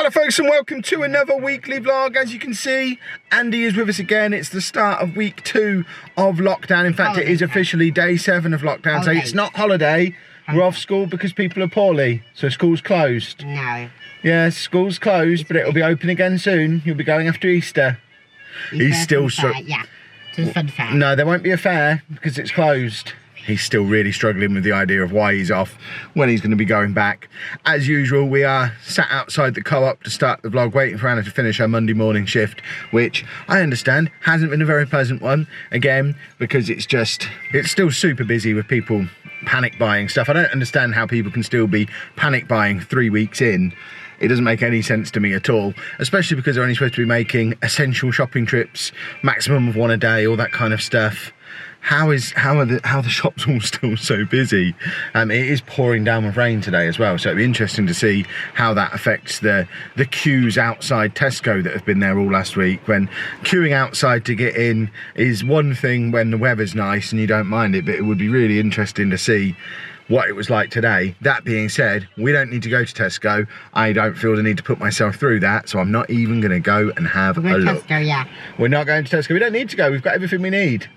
Hello folks and welcome to another weekly vlog. As you can see, Andy is with us again. It's the start of week 2 of lockdown. In fact, it is officially day 7 of lockdown. So it's not holiday. We're off school because people are poorly. So school's closed. No. Yeah, school's closed, but it'll be open again soon. You'll be going after Easter. He's still... Yeah, to the fun fair. No, there won't be a fair because it's closed. He's still really struggling with the idea of why he's off, when he's going to be going back. As usual, we are sat outside the co-op to start the vlog, waiting for Anna to finish her Monday morning shift, which I understand hasn't been a very pleasant one, again, because it's still super busy with people panic buying stuff. I don't understand how people can still be panic buying 3 weeks in. It doesn't make any sense to me at all, especially because they're only supposed to be making essential shopping trips, maximum of 1 a day, all that kind of stuff. How are the shops all still so busy? It is pouring down with rain today as well, so it'd be interesting to see how that affects the queues outside Tesco that have been there all last week. When queuing outside to get in is one thing when the weather's nice and you don't mind it, but it would be really interesting to see what it was like today. That being said, we don't need to go to Tesco. I don't feel the need to put myself through that, so I'm not even going to go and have a look. Tesco, yeah. We're not going to Tesco. We don't need to go. We've got everything we need.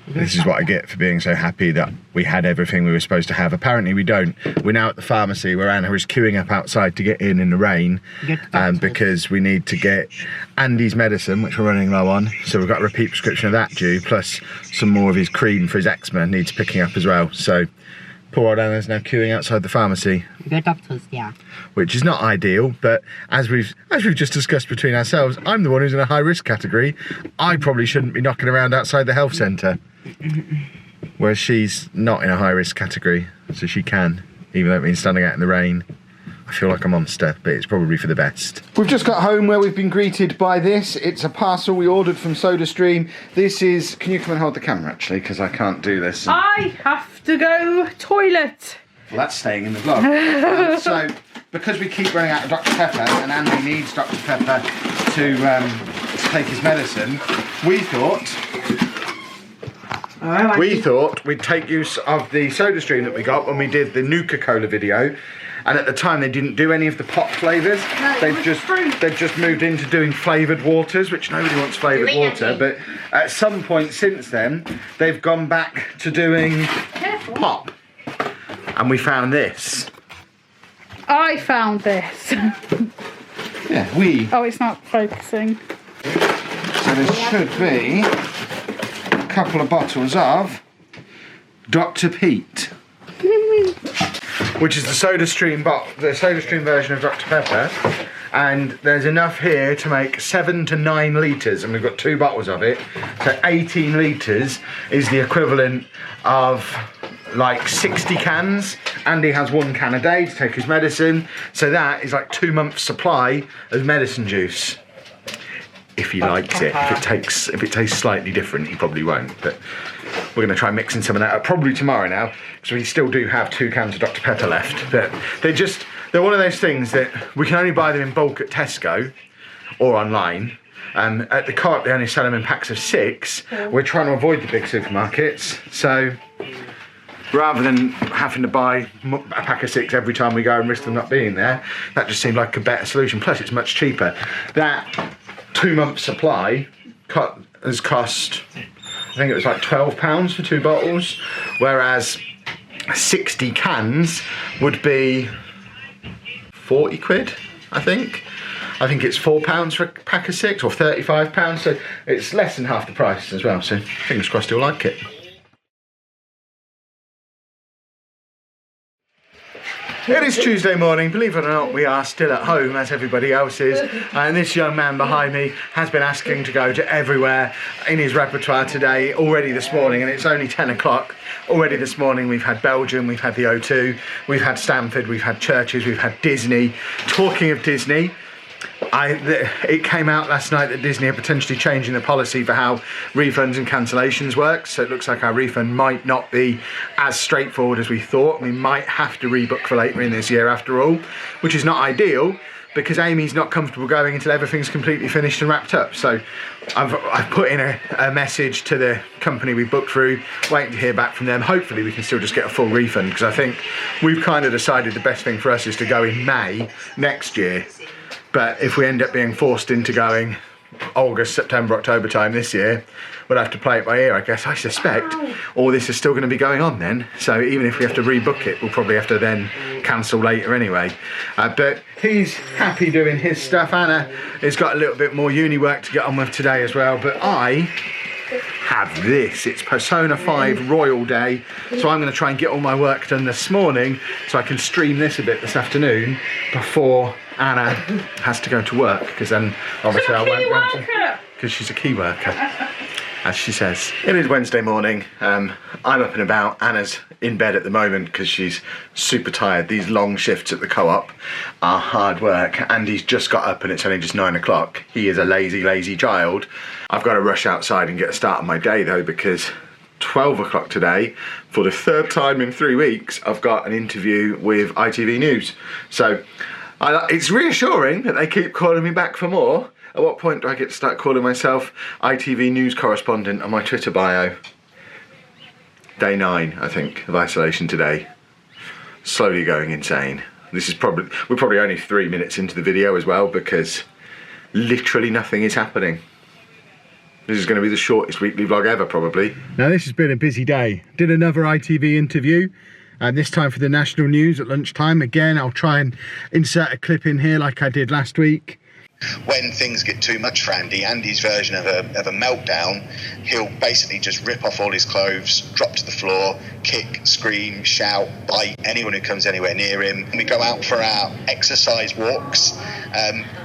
This is what I get for being so happy that we had everything we were supposed to have. Apparently we don't. We're now at the pharmacy where Anna is queuing up outside to get in the rain, because we need to get Andy's medicine, which we're running low on. So we've got a repeat prescription of that due, plus some more of his cream for his eczema needs picking up as well. So poor old Anna's now queuing outside the pharmacy. Good doctors, yeah. Which is not ideal, but as we've just discussed between ourselves, I'm the one who's in a high risk category. I probably shouldn't be knocking around outside the health centre. Whereas she's not in a high risk category, so she can, even though it means standing out in the rain. I feel like a monster, but it's probably for the best. We've just got home where we've been greeted by this. It's a parcel we ordered from SodaStream. This is... Can you come and hold the camera, actually, because I can't do this. I have to go toilet. Well, that's staying in the vlog. So, because we keep running out of Dr. Pepper, and Andy needs Dr. Pepper to take his medicine, we thought we'd take use of the SodaStream that we got when we did the Nuka-Cola video. And at the time they didn't do any of the pop flavours. No, they've just moved into doing flavoured waters, which nobody wants flavoured water. But at some point since then, they've gone back to doing pop. And we found this. I found this. Yeah, Oh, it's not focusing. So there should be a couple of bottles of Dr. Pete. Which is the SodaStream version of Dr. Pepper, and there's enough here to make 7 to 9 litres, and we've got 2 bottles of it, so 18 litres is the equivalent of like 60 cans. Andy has 1 can a day to take his medicine, so that is like 2 months' supply of medicine juice. If he likes it. If it tastes slightly different, he probably won't, but we're going to try mixing some of that up probably tomorrow now, because we still do have 2 cans of Dr. Pepper left. But they're one of those things that we can only buy them in bulk at Tesco or online. At the co-op they only sell them in packs of 6. We're trying to avoid the big supermarkets, so rather than having to buy a pack of 6 every time we go and risk them not being there, that just seemed like a better solution. Plus it's much cheaper. That 2 month supply has cost, I think it was like £12 for 2 bottles, whereas 60 cans would be 40 quid, I think. I think it's £4 for a pack of 6, or £35, so it's less than half the price as well, so fingers crossed you'll like it. It is Tuesday morning, believe it or not, we are still at home as everybody else is, and this young man behind me has been asking to go to everywhere in his repertoire today, already this morning, and it's only 10 o'clock. Already this morning we've had Belgium, we've had the O2, we've had Stamford, we've had Churches, we've had Disney. Talking of Disney, it came out last night that Disney are potentially changing the policy for how refunds and cancellations work, so it looks like our refund might not be as straightforward as we thought. We might have to rebook for later in this year after all, which is not ideal, because Amy's not comfortable going until everything's completely finished and wrapped up. So I've put in a message to the company we booked through, waiting to hear back from them. Hopefully we can still just get a full refund, because I think we've kind of decided the best thing for us is to go in May next year. But if we end up being forced into going August, September, October time this year, we'll have to play it by ear, I guess. I suspect all this is still going to be going on then, so even if we have to rebook it, we'll probably have to then cancel later anyway. But he's happy doing his stuff. Anna has got a little bit more uni work to get on with today as well, but I have this. It's Persona 5 Royal Day, so I'm going to try and get all my work done this morning so I can stream this a bit this afternoon before Anna has to go to work, because then obviously I won't be able to, because she's a key worker, as she says. It is Wednesday morning. I'm up and about. Anna's in bed at the moment because she's super tired. These long shifts at the co-op are hard work. Andy's just got up and it's only just 9 o'clock. He is a lazy child. I've got to rush outside and get a start on my day though, because 12 o'clock today, for the third time in 3 weeks, I've got an interview with ITV News. So it's reassuring that they keep calling me back for more. At what point do I get to start calling myself ITV News correspondent on my Twitter bio? Day 9, I think, of isolation today. Slowly going insane. We're probably only 3 minutes into the video as well, because literally nothing is happening. This is going to be the shortest weekly vlog ever, probably. Now, this has been a busy day. Did another ITV interview, and this time for the national news at lunchtime. Again, I'll try and insert a clip in here like I did last week. When things get too much for Andy, Andy's version of a meltdown, he'll basically just rip off all his clothes, drop to the floor, kick, scream, shout, bite anyone who comes anywhere near him. We go out for our exercise walks,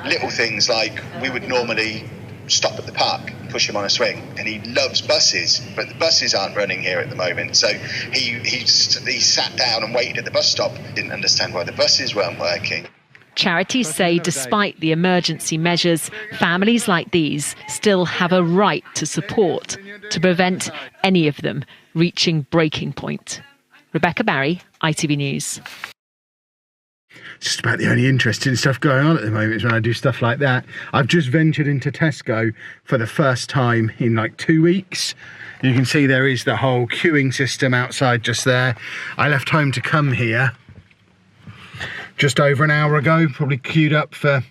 little things like we would normally stop at the park, push him on a swing, and he loves buses, but the buses aren't running here at the moment, so he sat down and waited at the bus stop, didn't understand why the buses weren't working. Charities say despite the emergency measures, families like these still have a right to support to prevent any of them reaching breaking point. Rebecca Barry, ITV News. Just about the only interesting stuff going on at the moment is when I do stuff like that. I've just ventured into Tesco for the first time in like 2 weeks. You can see there is the whole queuing system outside just there. I left home to come here just over an hour ago, probably queued up for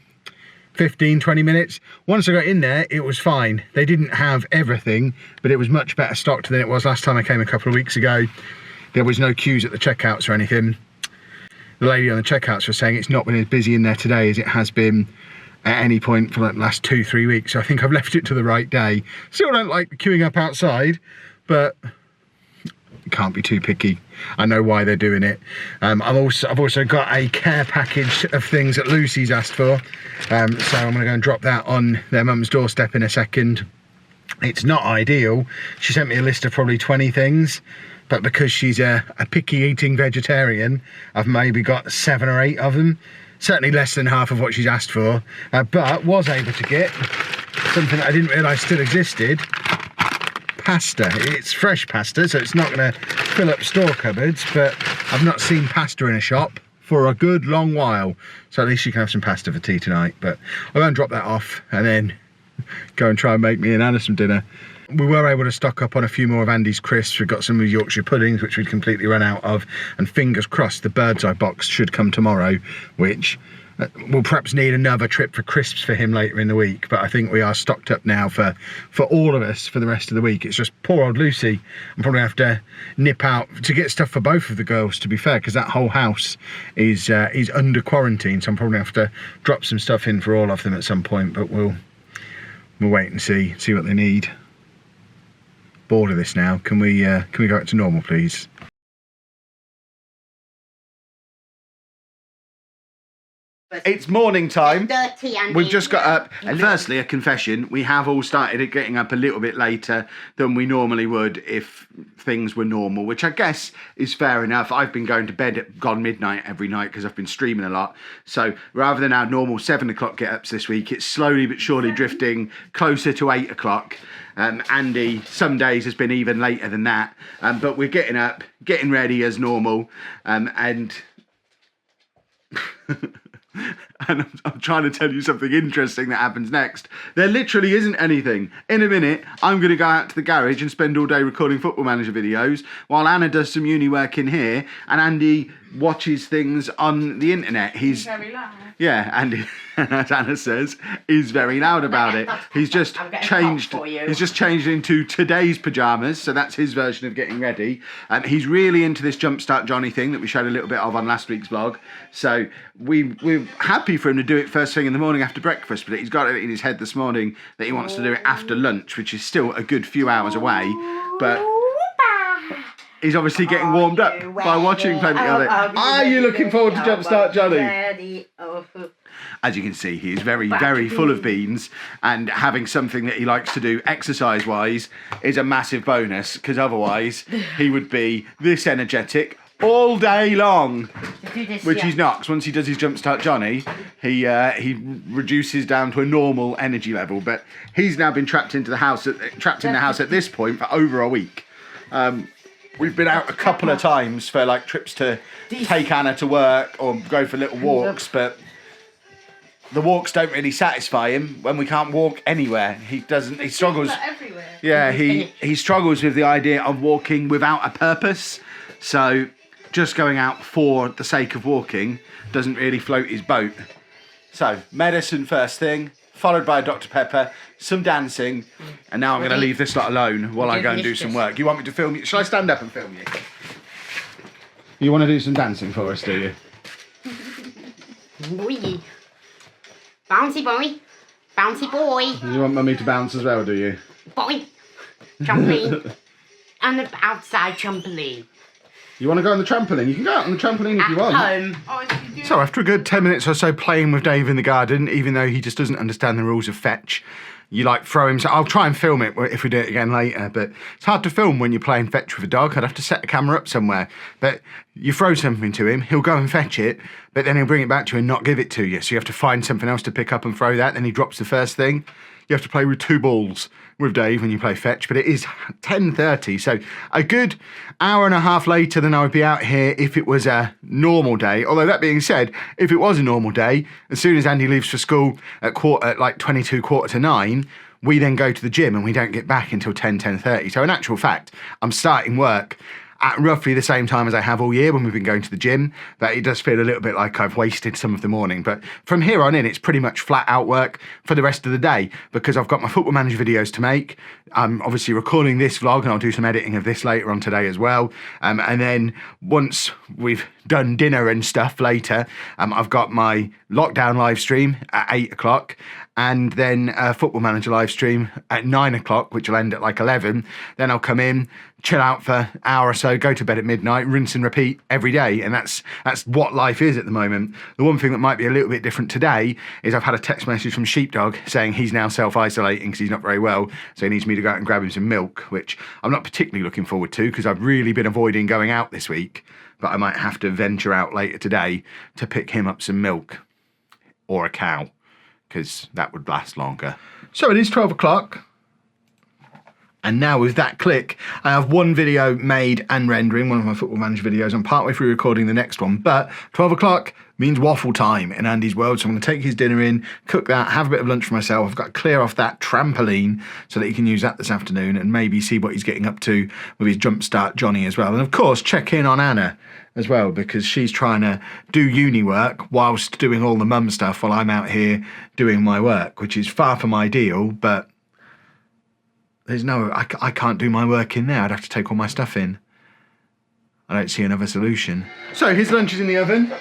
15-20 minutes. Once I got in there, it was fine. They didn't have everything, but it was much better stocked than it was last time I came a couple of weeks ago. There was no queues at the checkouts or anything. The lady on the checkouts was saying it's not been as busy in there today as it has been at any point for like the last 2-3 weeks. So I think I've left it to the right day. Still don't like queuing up outside, but can't be too picky. I know why they're doing it. I've also got a care package of things that Lucy's asked for, so I'm going to go and drop that on their mum's doorstep in a second. It's not ideal. She sent me a list of probably 20 things, but because she's a picky eating vegetarian, I've maybe got 7 or 8 of them. Certainly less than half of what she's asked for, but was able to get something that I didn't realise still existed. Pasta. It's fresh pasta, so it's not going to fill up store cupboards, but I've not seen pasta in a shop for a good long while, so at least you can have some pasta for tea tonight. But I'll go and drop that off and then go and try and make me and Anna some dinner. We were able to stock up on a few more of Andy's crisps. We've got some of Yorkshire puddings, which we'd completely run out of, and fingers crossed the bird's eye box should come tomorrow, which we'll perhaps need another trip for crisps for him later in the week, but I think we are stocked up now for all of us for the rest of the week. It's just poor old Lucy. I'm probably have to nip out to get stuff for both of the girls, to be fair, because that whole house is under quarantine, so I'm probably have to drop some stuff in for all of them at some point, but we'll wait and see what they need. Bored of this now. Can we go back to normal, please? It's morning time. We've just got up. And firstly, a confession. We have all started getting up a little bit later than we normally would if things were normal, which I guess is fair enough. I've been going to bed at gone midnight every night because I've been streaming a lot. So rather than our normal 7 o'clock get-ups this week, it's slowly but surely drifting closer to 8 o'clock. Andy, some days has been even later than that. But we're getting up, getting ready as normal. And and I'm trying to tell you something interesting that happens next. There literally isn't anything. In a minute, I'm going to go out to the garage and spend all day recording Football Manager videos while Anna does some uni work in here and Andy watches things on the internet. He's very loud. Yeah, Andy, as Anna says, is very loud about it. He's just changed. He's just changed into today's pajamas, so that's his version of getting ready. And he's really into this Jumpstart Johnny thing that we showed a little bit of on last week's vlog. So we're happy for him to do it first thing in the morning after breakfast, but he's got it in his head this morning that he wants to do it after lunch, which is still a good few hours away. But he's obviously getting warmed up by watching plenty of it. Are you looking forward to Jumpstart Johnny? As you can see, he is very, very full of beans, and having something that he likes to do exercise-wise is a massive bonus, because otherwise he would be this energetic all day long, which he's not, because once he does his Jumpstart Johnny, he reduces down to a normal energy level. But he's now been trapped in the house at this point for over a week. We've been out a couple of times for like trips to take Anna to work or go for little walks, but the walks don't really satisfy him when we can't walk anywhere. He struggles. Everywhere. Yeah, he struggles with the idea of walking without a purpose. So just going out for the sake of walking doesn't really float his boat. So medicine first thing, followed by a Dr. Pepper, some dancing, and now I'm going to leave this lot alone while I go and do some work. You want me to film you? Shall I stand up and film you? You want to do some dancing for us, do you? Boy. Bouncy boy. Bouncy boy. You want Mummy to bounce as well, do you? Boy. Trampoline. And the outside trampoline. You want to go on the trampoline? You can go out on the trampoline if you want. Home. So after a good 10 minutes or so playing with Dave in the garden, even though he just doesn't understand the rules of fetch, you like throw him. So I'll try and film it if we do it again later, but it's hard to film when you're playing fetch with a dog. I'd have to set the camera up somewhere. But you throw something to him, he'll go and fetch it, but then he'll bring it back to you and not give it to you. So you have to find something else to pick up and throw that. Then he drops the first thing. You have to play with 2 balls with Dave when you play fetch, but it is 10:30, so a good hour and a half later than I would be out here if it was a normal day. Although that being said, if it was a normal day, as soon as Andy leaves for school at 8:45, we then go to the gym and we don't get back until 10:30. So in actual fact, I'm starting work at roughly the same time as I have all year when we've been going to the gym, but it does feel a little bit like I've wasted some of the morning. But from here on in, it's pretty much flat out work for the rest of the day because I've got my Football Manager videos to make. I'm obviously recording this vlog and I'll do some editing of this later on today as well. And then once we've done dinner and stuff later, I've got my lockdown live stream at 8 o'clock and then a Football Manager live stream at 9 o'clock, which will end at like 11. Then I'll come in, chill out for an hour or so, go to bed at midnight, rinse and repeat every day. And that's what life is at the moment. The one thing that might be a little bit different today is I've had a text message from Sheepdog saying he's now self-isolating because he's not very well. So he needs me to go out and grab him some milk, which I'm not particularly looking forward to because I've really been avoiding going out this week. But I might have to venture out later today to pick him up some milk or a cow because that would last longer. So it is 12 o'clock. And now with that click, I have one video made and rendering, one of my Football Manager videos. I'm partway through recording the next one, but 12 o'clock means waffle time in Andy's world. So I'm going to take his dinner in, cook that, have a bit of lunch for myself. I've got to clear off that trampoline so that he can use that this afternoon and maybe see what he's getting up to with his Jumpstart Johnny as well. And of course, check in on Anna as well because she's trying to do uni work whilst doing all the mum stuff while I'm out here doing my work, which is far from ideal, but I can't do my work in there. I'd have to take all my stuff in. I don't see another solution. So his lunch is in the oven.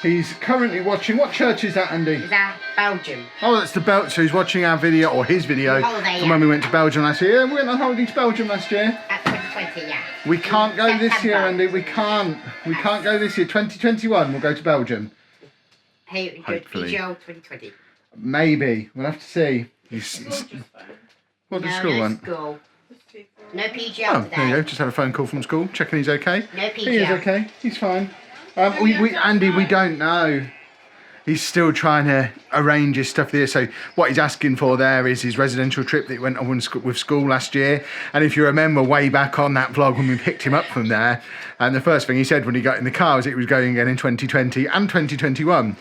He's currently watching, what church is that, Andy? Is that Belgium? Oh, that's the Belgium. So he's watching our video, or his video, from when we went to Belgium last year. Yeah, we went on holiday to Belgium last year. At 2020, yeah. We can't go this year, Andy. We can't go this year. 2021, we'll go to Belgium. Hey, Hopefully. PGO 2020. Maybe. We'll have to see. What does school want? School. No PGO Oh, today. there you go. Just had a phone call from school, checking he's okay. No PGO. He is okay. He's fine. Andy, we don't know. He's still trying to arrange his stuff there. So what he's asking for there is his residential trip that he went on with school last year. And if you remember way back on that vlog when we picked him up from there, and the first thing he said when he got in the car was it was going again in 2020 and 2021.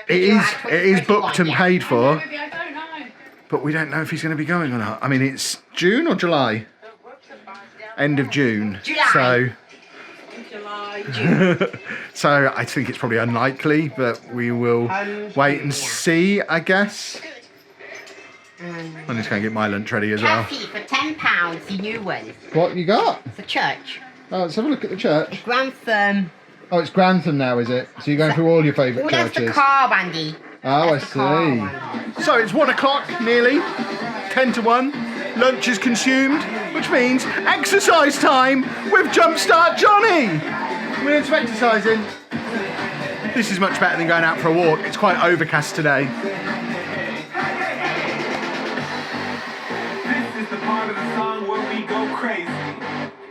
It is booked and paid for, Maybe I don't know. but we don't know if he's going to be going or not. I mean, it's June or July? End of June. July. So I think it's probably unlikely, but we will wait and see, I guess. I'm just going to get my lunch ready as well. Coffee for £10, the new one. What you got? For church. Oh, let's have a look at the church. Grantham. Oh, it's Grantham now, is it? So you're going through all your favourite Oh, that's the churches. car, Andy. Oh, I That's the car see. one. So it's 1 o'clock nearly, 10 to 1. Lunch is consumed, which means exercise time with Jumpstart Johnny. We're into exercising. This is much better than going out for a walk. It's quite overcast today. This is the part of the song where we go crazy.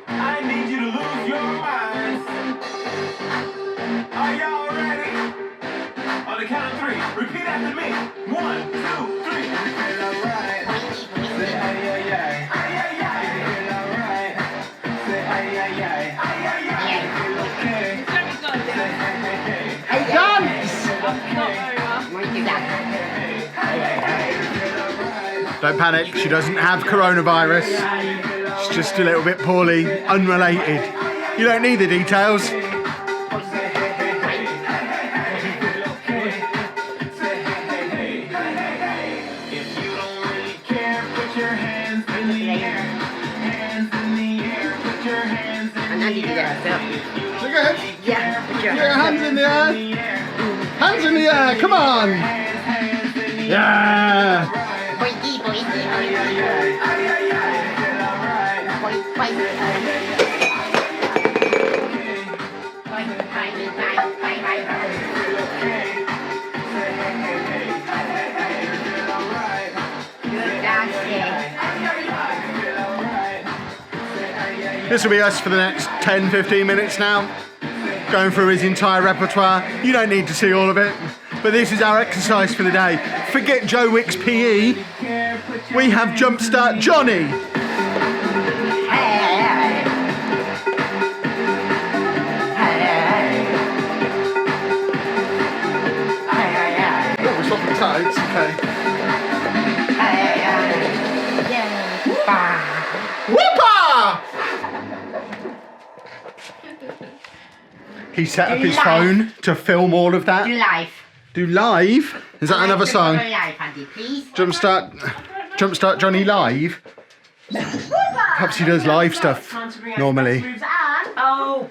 I need you to lose your minds. Are y'all ready? On the count of 3, repeat after me. 1, 2, 3. You feel alright. Say ay ay ay. Ay ay ay. You feel alright. Say ay ay ay. Ay ay ay. You feel okay. Say hey hey hey. Dance! Want to do that? Don't panic, she doesn't have coronavirus. She's just a little bit poorly, unrelated. You don't need the details. If you don't really care, put your hands in the air. Hands in the air. Put your hands in And Andy did that, You good? yeah. Put your Get your hands in the air. the air. Hands in the air, come on. Yeah. Boinky, boinky, boinky. Boink, boink. Boink, boink, boink, boink. Good dancing. This will be us for the next 10, 15 minutes now. Going through his entire repertoire. You don't need to see all of it. But this is our exercise for the day. Forget Joe Wick's PE. We have Jumpstart Johnny. Oh, we're swapping sides. Okay. Whoopah! He set up his phone to film all of that. Do live. Do live? Is that another song? Do live, Andy, please. Jumpstart Johnny live. Perhaps he does live stuff normally. Oh.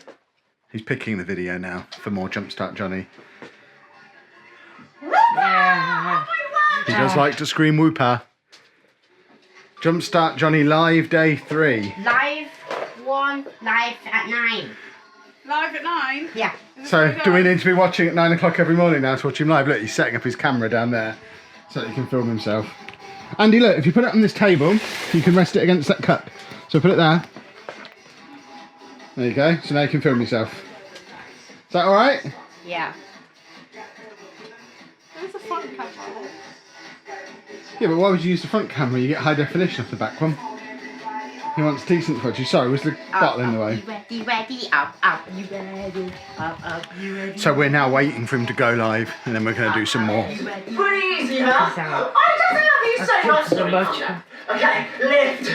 He's picking the video now for more Jumpstart Johnny. He does like to scream whoopah. Jumpstart Johnny live day 3. Live one, live at 9. Live at 9. Yeah. So do we need to be watching at 9 o'clock every morning now to watch him live? Look, he's setting up his camera down there so that he can film himself. Andy, look, if you put it on this table, you can rest it against that cup. So put it there. There you go. So now you can film yourself. Is that all right? Yeah. There's a front camera. Yeah, but why would you use the front camera? You get high definition off the back one. He wants decent footage. Sorry, was the bottle in the way? You ready, up, you ready, up, you ready. So we're now waiting for him to go live, and then we're going to do some more. Pretty easy, huh? I just have you say nice to me. Okay, lift,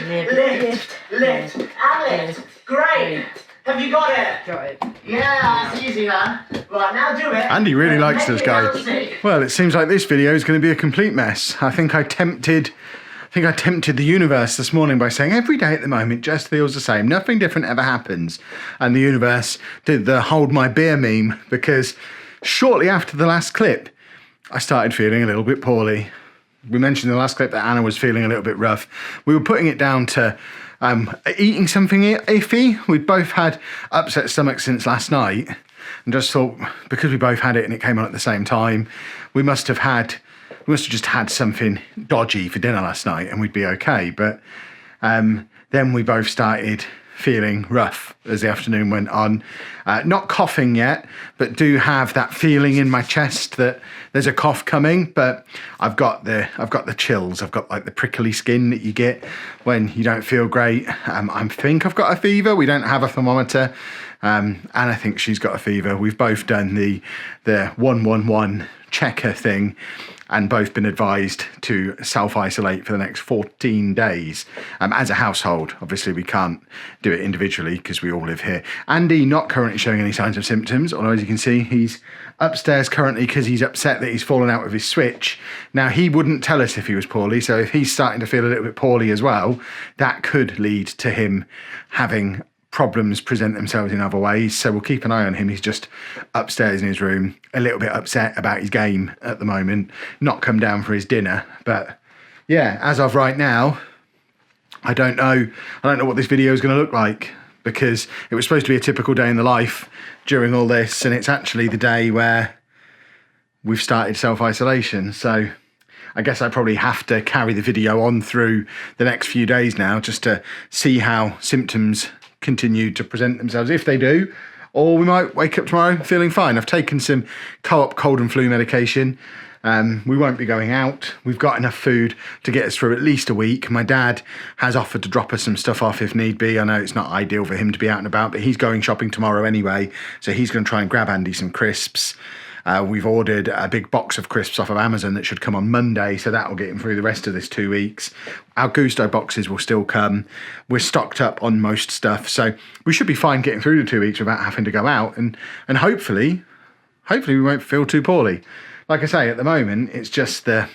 and lift. Great. Have you got it? Got it. Yeah, that's easy, huh? Right, now do it. Andy really likes this guy. Make me bouncy. Well, it seems like this video is going to be a complete mess. I think I tempted the universe this morning by saying every day at the moment just feels the same. Nothing different ever happens. And the universe did the hold my beer meme because shortly after the last clip, I started feeling a little bit poorly. We mentioned in the last clip that Anna was feeling a little bit rough. We were putting it down to eating something iffy. We'd both had upset stomachs since last night and just thought because we both had it and it came on at the same time, we must have just had something dodgy for dinner last night and we'd be okay. But then we both started feeling rough as the afternoon went on. Not coughing yet, but do have that feeling in my chest that there's a cough coming. But I've got the chills. I've got like the prickly skin that you get when you don't feel great. I think I've got a fever. We don't have a thermometer. And I think she's got a fever. We've both done the 111 checker thing, and both been advised to self-isolate for the next 14 days as a household. Obviously, we can't do it individually because we all live here. Andy not currently showing any signs of symptoms, although as you can see, he's upstairs currently because he's upset that he's fallen out with his Switch. Now, he wouldn't tell us if he was poorly, so if he's starting to feel a little bit poorly as well, that could lead to him having problems present themselves in other ways. So we'll keep an eye on him. He's just upstairs in his room, a little bit upset about his game at the moment, not come down for his dinner. But yeah, as of right now, I don't know what this video is going to look like, because it was supposed to be a typical day in the life during all this, and it's actually the day where we've started self-isolation. So I guess I probably have to carry the video on through the next few days now, just to see how symptoms continue to present themselves, if they do, or we might wake up tomorrow feeling fine. I've taken some co-op cold and flu medication. We won't be going out. We've got enough food to get us through at least a week. My dad has offered to drop us some stuff off if need be. I know it's not ideal for him to be out and about, but he's going shopping tomorrow anyway, so he's going to try and grab Andy some crisps. We've ordered a big box of crisps off of Amazon that should come on Monday, so that will get him through the rest of this 2 weeks. Our Gusto boxes will still come. We're stocked up on most stuff, so we should be fine getting through the 2 weeks without having to go out, and hopefully we won't feel too poorly. Like I say, at the moment, it's just the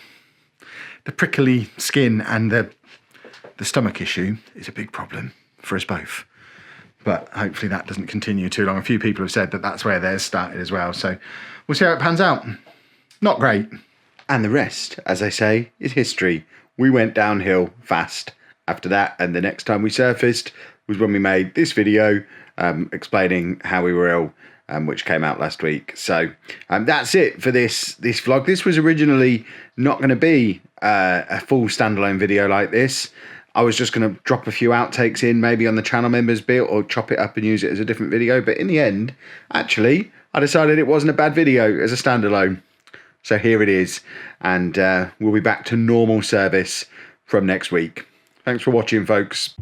prickly skin and the stomach issue is a big problem for us both. But hopefully that doesn't continue too long. A few people have said that that's where theirs started as well. So we'll see how it pans out. Not great. And the rest, as I say, is history. We went downhill fast after that. And the next time we surfaced was when we made this video explaining how we were ill, which came out last week. So that's it for this vlog. This was originally not going to be a full standalone video like this. I was just going to drop a few outtakes in, maybe on the channel members bit, or chop it up and use it as a different video. But in the end, actually, I decided it wasn't a bad video as a standalone. So here it is. And we'll be back to normal service from next week. Thanks for watching, folks.